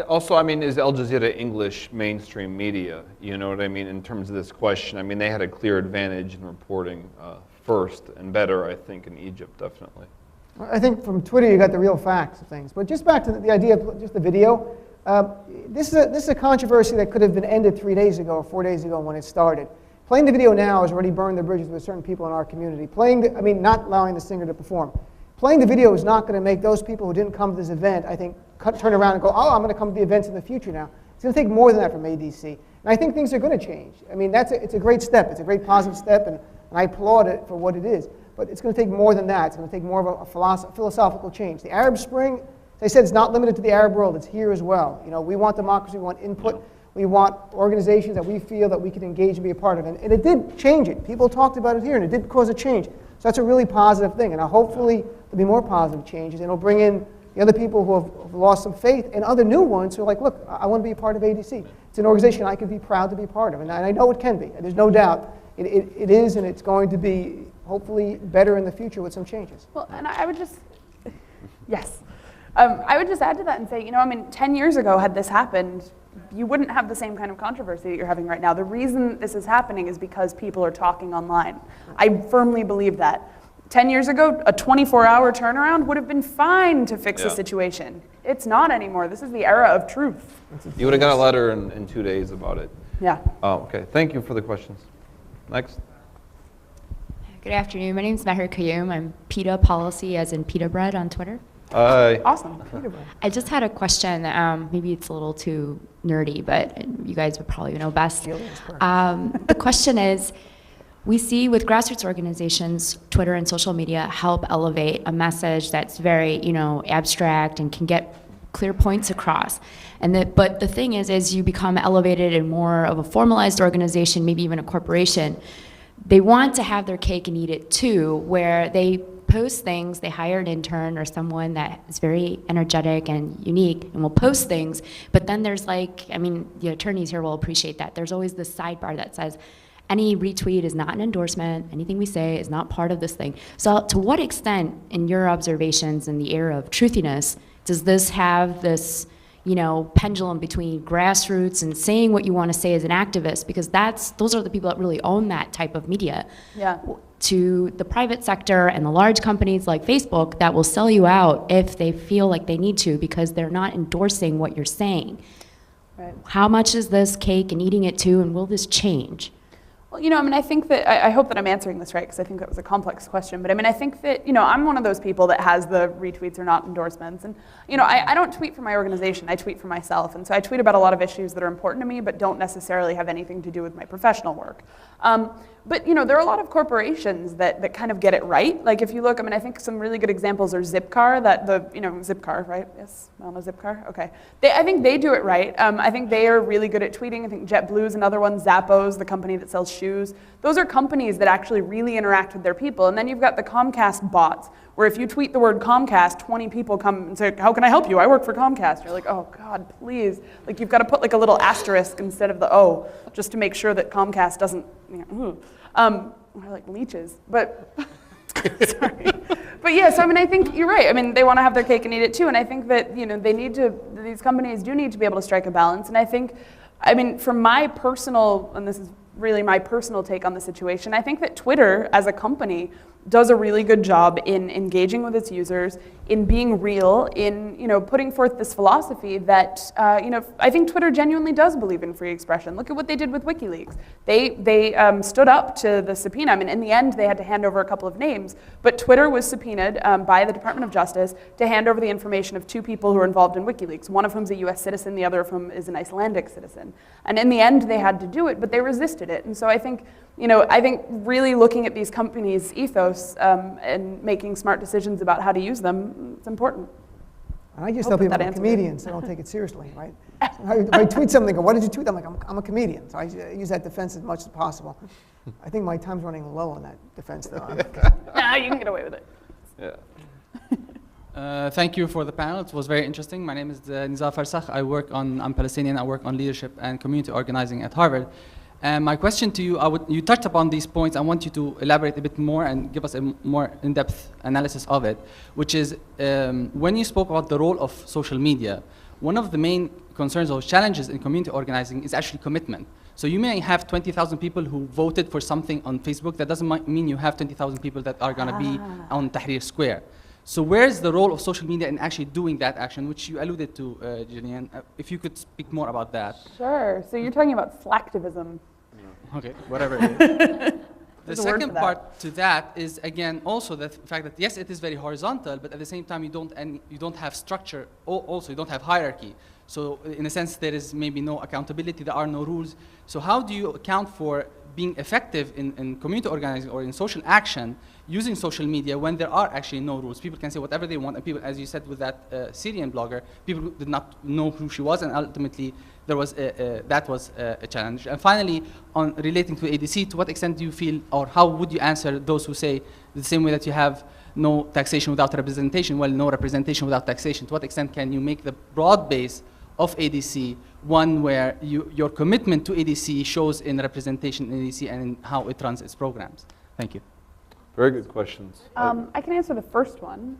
Also, I mean, is Al Jazeera English mainstream media? You know what I mean, in terms of this question? I mean, they had a clear advantage in reporting first and better, I think, in Egypt, definitely. I think from Twitter you got the real facts of things. But just back to the idea of just the video, this is a controversy that could have been ended 3 days ago or 4 days ago when it started. Playing the video now has already burned the bridges with certain people in our community. Not allowing the singer to perform. Playing the video is not going to make those people who didn't come to this event, I think, turn around and go, oh, I'm going to come to the events in the future now. It's going to take more than that from ADC. And I think things are going to change. I mean, it's a great step. It's a great positive step, and I applaud it for what it is. But it's going to take more than that. It's going to take more of a philosophical change. The Arab Spring, as I said, it's not limited to the Arab world. It's here as well. You know, we want democracy. We want input. We want organizations that we feel that we can engage and be a part of. And it did change it. People talked about it here, and it did cause a change. So that's a really positive thing. And hopefully there'll be more positive changes, and it'll bring in the other people who have lost some faith and other new ones who are like, look, I want to be a part of ADC. It's an organization I could be proud to be part of. And I know it can be. There's no doubt. It is, and it's going to be hopefully better in the future with some changes. Well, and I would just, yes. I would just add to that and say, you know, I mean, 10 years ago, had this happened, you wouldn't have the same kind of controversy that you're having right now. The reason this is happening is because people are talking online. I firmly believe that. 10 years ago, a 24-hour turnaround would have been fine to fix a situation. It's not anymore. This is the era of truth. You would have got a letter in 2 days about it. Yeah. Oh, okay. Thank you for the questions. Next. Good afternoon. My name is Meher Qayyum. I'm PETA Policy, as in pita bread, on Twitter. Hi. Awesome. PETA bread. I just had a question. Maybe it's a little too nerdy, but you guys would probably know best. The question is, we see with grassroots organizations, Twitter and social media help elevate a message that's very, you know, abstract and can get clear points across. But the thing is, as you become elevated in more of a formalized organization, maybe even a corporation, they want to have their cake and eat it too, where they post things, they hire an intern or someone that is very energetic and unique and will post things, but then there's like, I mean, the attorneys here will appreciate that. There's always this sidebar that says, any retweet is not an endorsement, anything we say is not part of this thing. So to what extent, in your observations in the era of truthiness, does this have this, you know, pendulum between grassroots and saying what you want to say as an activist, because those are the people that really own that type of media, to the private sector and the large companies like Facebook that will sell you out if they feel like they need to because they're not endorsing what you're saying. Right. How much is this cake and eating it too, and will this change? Well, you know, I mean, I think that, I hope that I'm answering this right, because I think that was a complex question, but I mean, I think that, you know, I'm one of those people that has the retweets are not endorsements, and, you know, I don't tweet for my organization, I tweet for myself, and so I tweet about a lot of issues that are important to me, but don't necessarily have anything to do with my professional work. But, you know, there are a lot of corporations that kind of get it right. Like, if you look, I mean, I think some really good examples are Zipcar, Zipcar, right? Yes, I know Zipcar, okay. I think they do it right. I think they are really good at tweeting. I think JetBlue is another one, Zappos, the company that sells shoes. Those are companies that actually really interact with their people. And then you've got the Comcast bots, where if you tweet the word Comcast, 20 people come and say, how can I help you? I work for Comcast. You're like, oh God, please. Like, you've got to put like a little asterisk instead of the O, just to make sure that Comcast doesn't, you know, we're like leeches, but Sorry. But yeah, so I mean, I think you're right. I mean, they want to have their cake and eat it too. And I think that, these companies do need to be able to strike a balance. And I think, I mean, from my personal, and this is really my personal take on the situation, I think that Twitter as a company does a really good job in engaging with its users, in being real, in putting forth this philosophy that I think Twitter genuinely does believe in free expression. Look at what they did with WikiLeaks. They stood up to the subpoena. I mean, in the end, they had to hand over a couple of names, but Twitter was subpoenaed by the Department of Justice to hand over the information of two people who were involved in WikiLeaks, one of whom is a U.S. citizen, the other of whom is an Icelandic citizen. And in the end, they had to do it, but they resisted it. And so I think really looking at these companies' ethos and making smart decisions about how to use them, it's important. And I just tell people I'm a comedian, so don't take it seriously, right? If I tweet something, go, what did you tweet? I'm like, I'm a comedian, so I use that defense as much as possible. I think my time's running low on that defense, though. Nah, you can get away with it. Yeah. Thank you for the panel. It was very interesting. My name is Nizar Farsakh. I'm Palestinian. I work on leadership and community organizing at Harvard. And my question to you, you touched upon these points. I want you to elaborate a bit more and give us a more in-depth analysis of it, which is when you spoke about the role of social media, one of the main concerns or challenges in community organizing is actually commitment. So you may have 20,000 people who voted for something on Facebook. That doesn't mean you have 20,000 people that are going to be on Tahrir Square. So where's the role of social media in actually doing that action, which you alluded to, Jillian? If you could speak more about that. Sure. So you're talking about slacktivism. Okay, whatever it is. The second part to that is, again, also the fact that, yes, it is very horizontal, but at the same time, you don't have structure. Also, you don't have hierarchy. So in a sense, there is maybe no accountability. There are no rules. So how do you account for being effective in community organizing or in social action using social media when there are actually no rules? People can say whatever they want, and people, as you said with that Syrian blogger, people did not know who she was, and ultimately there was that was a challenge. And finally, on relating to ADC, to what extent do you feel, or how would you answer those who say the same way that you have no taxation without representation, well, no representation without taxation? To what extent can you make the broad base of ADC one where your commitment to ADC shows in representation in ADC and in how it runs its programs? Thank you. Very good questions. I can answer the first one.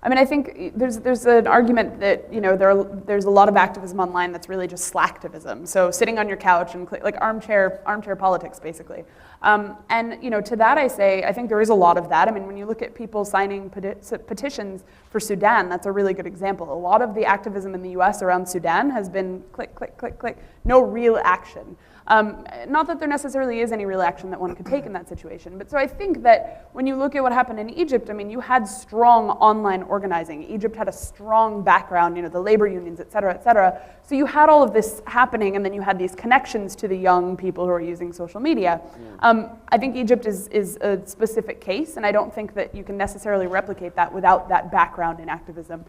I mean, I think there's an argument that there's a lot of activism online that's really just slacktivism. So sitting on your couch and like armchair politics, basically. And to that I say, I think there is a lot of that. I mean, when you look at people signing petitions for Sudan, that's a really good example. A lot of the activism in the U.S. around Sudan has been click, click, click, click, no real action. Not that there necessarily is any real action that one could take in that situation, but so I think that when you look at what happened in Egypt, I mean, you had strong online organizing. Egypt had a strong background, the labor unions, et cetera, et cetera. So you had all of this happening, and then you had these connections to the young people who are using social media. I think Egypt is a specific case, and I don't think that you can necessarily replicate that without that background in activism.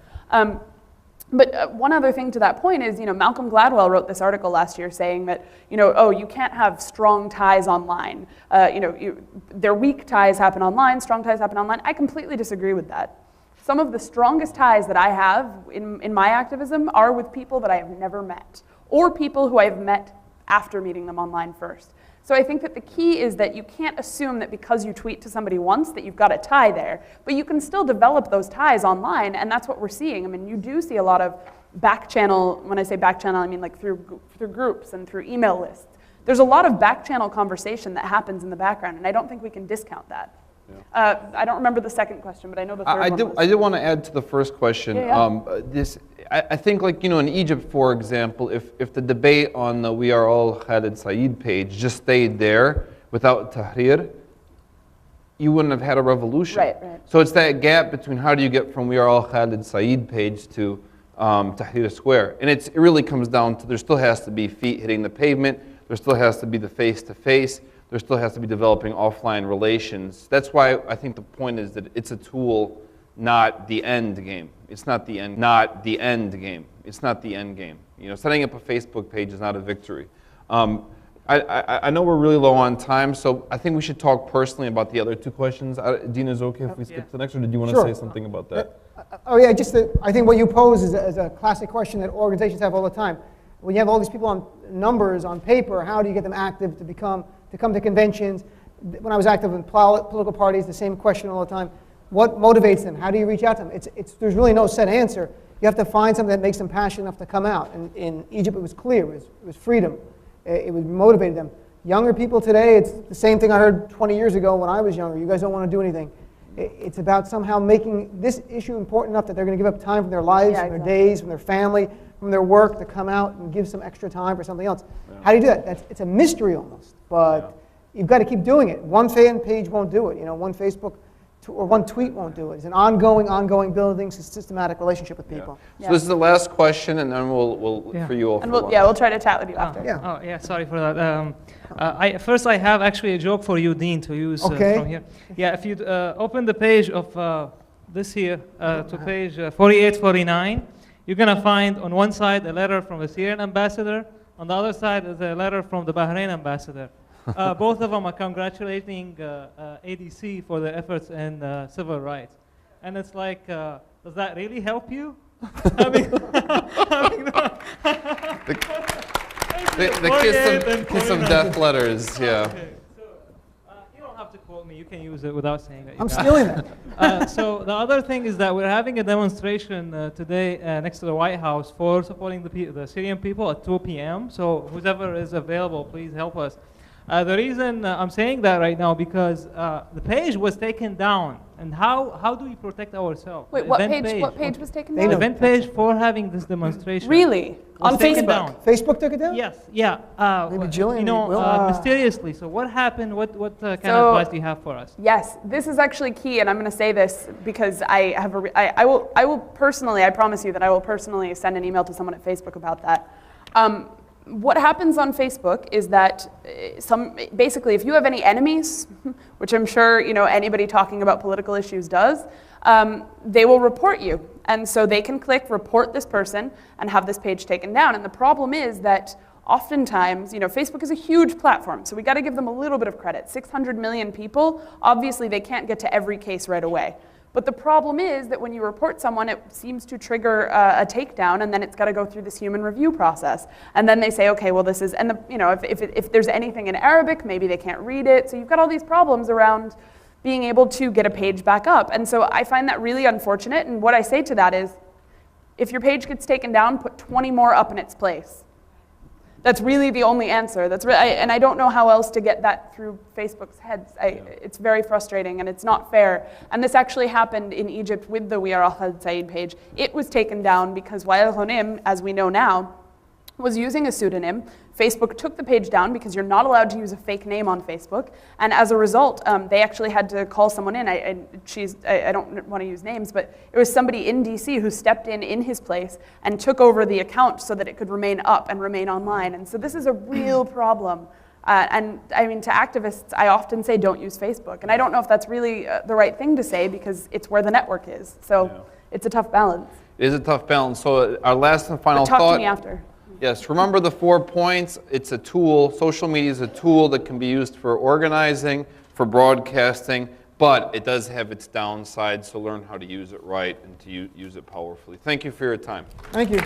But one other thing to that point is, Malcolm Gladwell wrote this article last year saying that, you can't have strong ties online. Their weak ties happen online, strong ties happen online. I completely disagree with that. Some of the strongest ties that I have in my activism are with people that I have never met, or people who I have met after meeting them online first. So I think that the key is that you can't assume that because you tweet to somebody once that you've got a tie there, but you can still develop those ties online, and that's what we're seeing. I mean, you do see a lot of back channel, when I say back channel, I mean like through groups and through email lists. There's a lot of back channel conversation that happens in the background, and I don't think we can discount that. I don't remember the second question, but I know the third one was. I did want to add to the first question. I think, like, in Egypt, for example, if the debate on the We Are All Khalid Saeed page just stayed there without Tahrir, you wouldn't have had a revolution. Right. So it's that gap between how do you get from We Are All Khalid Saeed page to Tahrir Square. And it really comes down to there still has to be feet hitting the pavement, there still has to be the face-to-face, there still has to be developing offline relations. That's why I think the point is that it's a tool, not the end game. It's not the end game. It's not the end game. Setting up a Facebook page is not a victory. I know we're really low on time, so I think we should talk personally about the other two questions. Dina, is it okay if we skip to the next, or did you want to say something about that? I think what you pose is a classic question that organizations have all the time. When you have all these people on numbers on paper, how do you get them active to come to conventions? when I was active in political parties, the same question all the time. What motivates them? How do you reach out to them? There's really no set answer. You have to find something that makes them passionate enough to come out. And in Egypt, it was clear. It was freedom. It would motivate them. Younger people today, it's the same thing I heard 20 years ago when I was younger. You guys don't want to do anything. It's about somehow making this issue important enough that they're going to give up time from their lives, from their days, from their family, from their work to come out and give some extra time for something else. Yeah. How do you do that? It's a mystery almost, but you've got to keep doing it. One fan page won't do it. One Facebook or one tweet won't do it. It's an ongoing building systematic relationship with people. Yeah. So this is the last question, and then we'll for you all. And we'll try to chat with you after. Yeah. Oh yeah, sorry for that. First, I have actually a joke for you, Dean, to use from here. Yeah, if you open the page of this here to page 4849, you're gonna find on one side a letter from the Syrian ambassador. On the other side is a letter from the Bahrain ambassador. Both of them are congratulating ADC for the efforts in civil rights. And it's like, does that really help you? The kiss of death letters, yeah. Okay. So, you don't have to quote me. You can use it without saying that. I'm stealing that. So the other thing is that we're having a demonstration today next to the White House for supporting the Syrian people at 2 p.m. So whoever is available, please help us. The reason I'm saying that right now because the page was taken down, and how do we protect ourselves? Wait, what page was taken down? The event page for having this demonstration. Really? On Facebook? Down. Facebook took it down? Yes, yeah. Maybe Jillian mysteriously. So what happened? What kind of advice do you have for us? Yes, this is actually key, and I'm going to say this because I will personally, I promise you that I will personally send an email to someone at Facebook about that. What happens on Facebook is that basically if you have any enemies, which I'm sure anybody talking about political issues does, they will report you. And so they can click report this person and have this page taken down. And the problem is that oftentimes, Facebook is a huge platform, so we got to give them a little bit of credit. 600 million people, obviously they can't get to every case right away. But the problem is that when you report someone, it seems to trigger a takedown, and then it's got to go through this human review process. And then they say, okay, well this is, and if there's anything in Arabic, maybe they can't read it. So you've got all these problems around being able to get a page back up. And so I find that really unfortunate. And what I say to that is, if your page gets taken down, put 20 more up in its place. That's really the only answer. And I don't know how else to get that through Facebook's heads. It's very frustrating and it's not fair. And this actually happened in Egypt with the We Are Al Khalid Said page. It was taken down because Wael Ghonim, as we know now, was using a pseudonym. Facebook took the page down because you're not allowed to use a fake name on Facebook. And as a result, they actually had to call someone in. I don't want to use names, but it was somebody in DC who stepped in his place and took over the account so that it could remain up and remain online. And so this is a real problem. And I mean, to activists, I often say don't use Facebook. And I don't know if that's really the right thing to say because it's where the network is. So it's a tough balance. It is a tough balance. So our last and final thought. Talk to me after. Yes, remember the 4 points. It's a tool. Social media is a tool that can be used for organizing, for broadcasting, but it does have its downsides, so learn how to use it right and to use it powerfully. Thank you for your time. Thank you.